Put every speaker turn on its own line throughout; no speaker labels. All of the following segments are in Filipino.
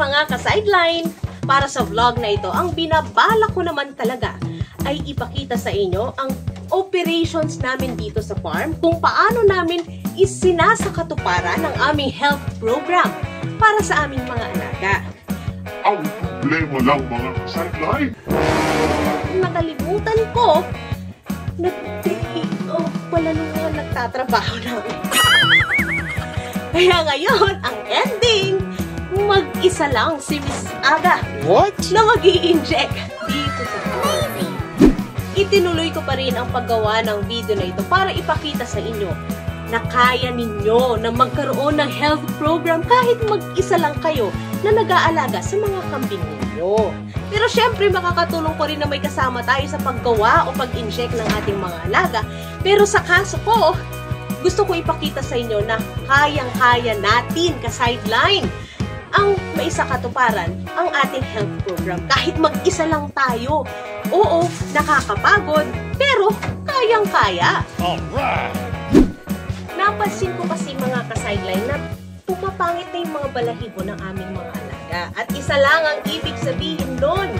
mga ka-sideline! Para sa vlog na ito, ang binabala ko naman talaga ay ipakita sa inyo ang operations namin dito sa farm, kung paano namin isinasakatuparan ang aming health program para sa aming mga alaga.
Ang problema lang mga ka-sideline.
Nakalimutan ko, wala nung mga nagtatrabaho namin. Kaya ngayon, ang ending, mag-isa lang si Miss Aga.
What?
Na mag-i-inject dito sa farm. Itinuloy ko pa rin ang paggawa ng video na ito para ipakita sa inyo na kaya ninyo na magkaroon ng health program kahit mag-isa lang kayo na nag-aalaga sa mga kambing ninyo. Pero syempre, makakatulong ko rin na may kasama tayo sa paggawa o pag-inject ng ating mga alaga. Pero sa kaso ko, gusto ko ipakita sa inyo na kayang-kaya natin ka-sideline ang maisakatuparan ang ating health program. Kahit mag-isa lang tayo. Oo, nakakapagod, pero kayang-kaya.
Alright!
Napansin ko kasi mga ka-sideline na pumapangit na yung mga balahibo ng aming mga alaga. At isa lang ang ibig sabihin doon.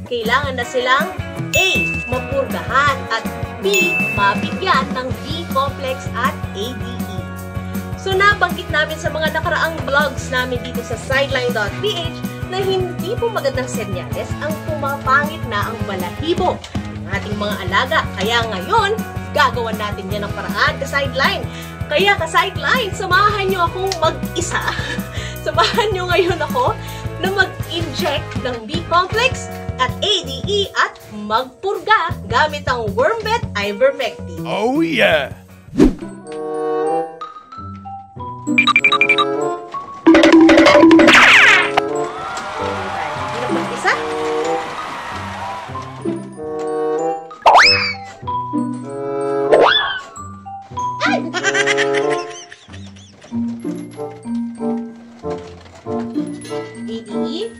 Kailangan na silang A. Mapurgahan at B. Mabigyan ng B-complex at ADE. So nabanggit namin sa mga nakaraang vlogs namin dito sa sideline.ph na hindi po magandang senyales ang pumapangit na ang balahibo ng ating mga alaga. Kaya ngayon, gagawan natin yan ng paraan ka-sideline. Kaya ka-sideline, samahan nyo akong mag-isa. Samahan nyo ngayon ako na mag-inject ng B-complex at ADE at magpurga gamit ang Wormbet Ivermectin.
Oh yeah!
Mag-isa? ADE?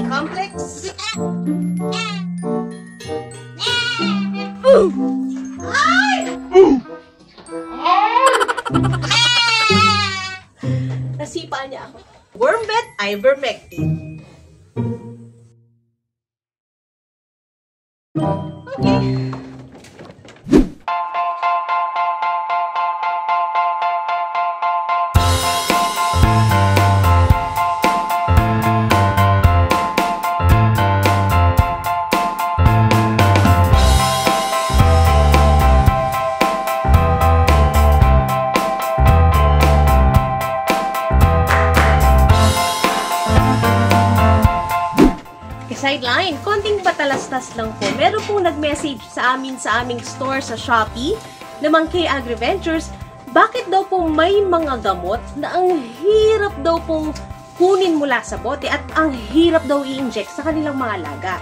Complex? Nasipa niya ako. Wormbet Ivermectin. Okay. Sideline, konting patalastas lang po. Meron pong nag-message sa aming store sa Shopee naman kay AgriVentures, bakit daw po may mga gamot na ang hirap daw pong kunin mula sa bote at ang hirap daw i-inject sa kanilang mga alaga.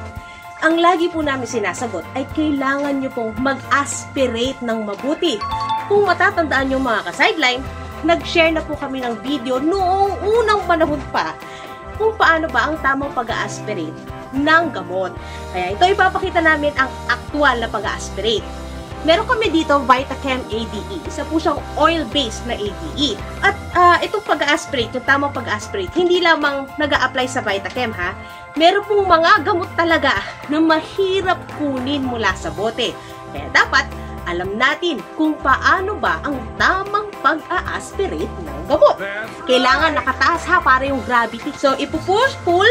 Ang lagi po namin sinasagot ay kailangan nyo pong mag-aspirate ng mabuti. Kung matatandaan nyo mga ka-sideline, nag-share na po kami ng video noong unang panahon pa kung paano ba ang tamang pag-aspirate ng gamot. Kaya ito ipapakita namin ang aktual na pag-aspirate. Meron kami dito Vitachem ADE. Isa po siyang oil-based na ADE. At itong pag-aspirate, yung tamang pag-aspirate, hindi lamang nag-a-apply sa Vitachem ha. Meron pong mga gamot talaga na mahirap kunin mula sa bote. Kaya dapat alam natin kung paano ba ang tamang pag-a-aspirate ng gamot. Kailangan nakataas ha para yung gravity. So ipupush, pull.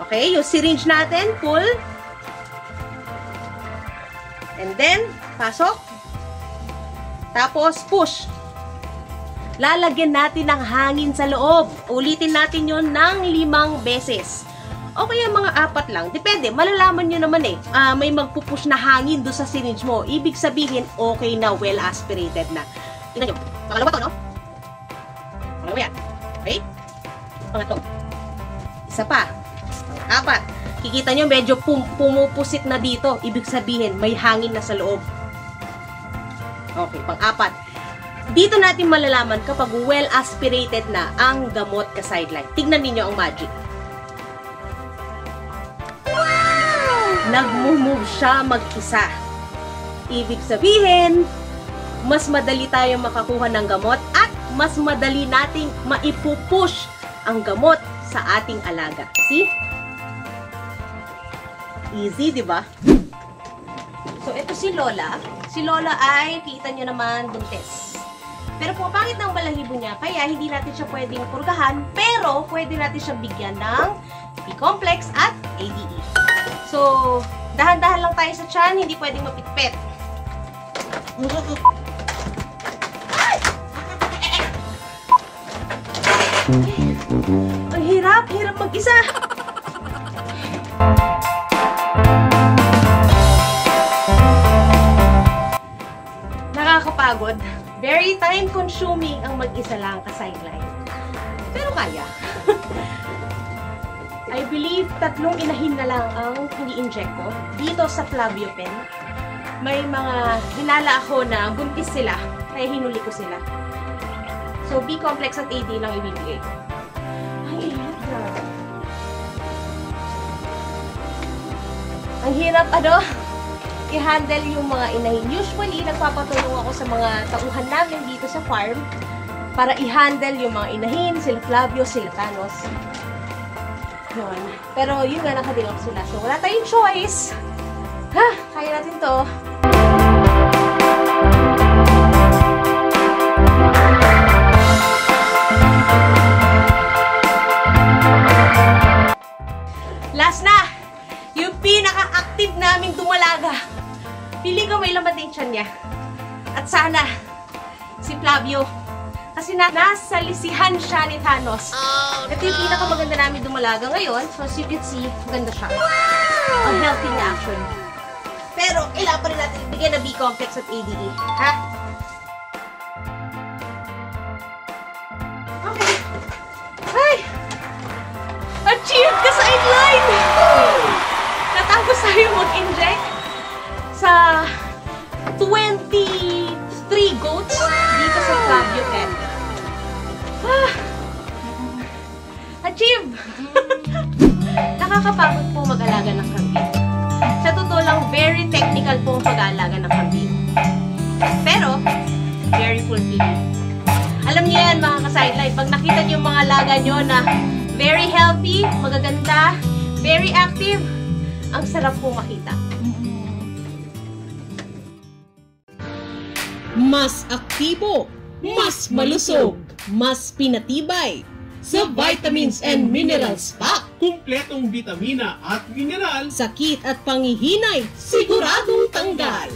Okay, yung syringe natin, pull. And then, pasok. Tapos, push. Lalagyan natin ng hangin sa loob. Ulitin natin yon ng 5 beses. O kaya mga 4 lang. Depende, malalaman nyo naman eh. May magpupush na hangin doon sa syringe mo. Ibig sabihin, okay na, well aspirated na. Tingnan nyo. Pangalawa to, no? Pangalawa yan. Okay? Pangatlo. Isa pa. 4. Kikita nyo, medyo pumupusit na dito. Ibig sabihin, may hangin na sa loob. Okay, pang-4. Dito natin malalaman kapag well aspirated na ang gamot ka-sideline. Tignan ninyo ang magic. Wow! Nag-move siya mag-isa. Ibig sabihin, mas madali tayong makakuha ng gamot at mas madali nating maipupush ang gamot sa ating alaga. See? Easy, di ba? So, ito si Lola. Si Lola ay, kita nyo naman, buntis. Pero pumapangit ng balahibo niya, kaya hindi natin siya pwedeng purgahan, pero pwede natin siya bigyan ng B-complex at ADE. So, dahan-dahan lang tayo sa tiyan, hindi pwedeng mapitpit. Ang hirap mag-isa. Nakakapagod. Very time-consuming ang mag-isa lang ka-sideline. Pero kaya. I believe 3 inahin na lang ang ini-inject ko dito sa Flavio Pen. May mga hinala ako na buntis sila, kaya hinuli ko sila. So, B-complex at AD lang ibibigay ko. Ay, hirap. Ang hirap, i-handle yung mga inahin. Usually, nagpapatulong ako sa mga tauhan namin dito sa farm para i-handle yung mga inahin, sila Flavio, sila Thanos. Yun. Pero yun nga, nakadilok sila. So, wala tayong choice. Ha! Kaya natin to. Last na! Yung pinaka-active naming dumalaga. Pili ko may laman din tiyan niya. At sana, si Flavio. Kasi nasa lisihan siya ni Thanos. Oh, ito yung pinakamaganda namin dumalaga ngayon. So, as you can see, maganda siya. Wow! Ang healthy na action. Pero, kailangan pa rin natin ibigay na B-complex at ADE. Ha? Okay. Ay! Achieved ka sa inline! Natapos tayo mag-inject sa 23 goats dito sa Flavio Pen. Achieve! Nakakapagod po mag-alaga ng kambing. Sa totoo lang, very technical po ang pag-aalaga ng kambing. Pero, very fulfilling. Alam niyo yan, mga ka-sideline, pag nakita niyo yung mga alaga niyo na very healthy, magaganda, very active, ang sarap po makita.
Mas aktibo, mas malusog, mas pinatibay. Sa Vitamins and Minerals Pack,
kumpletong bitamina at mineral,
sakit at panghihinay, siguradong tanggal.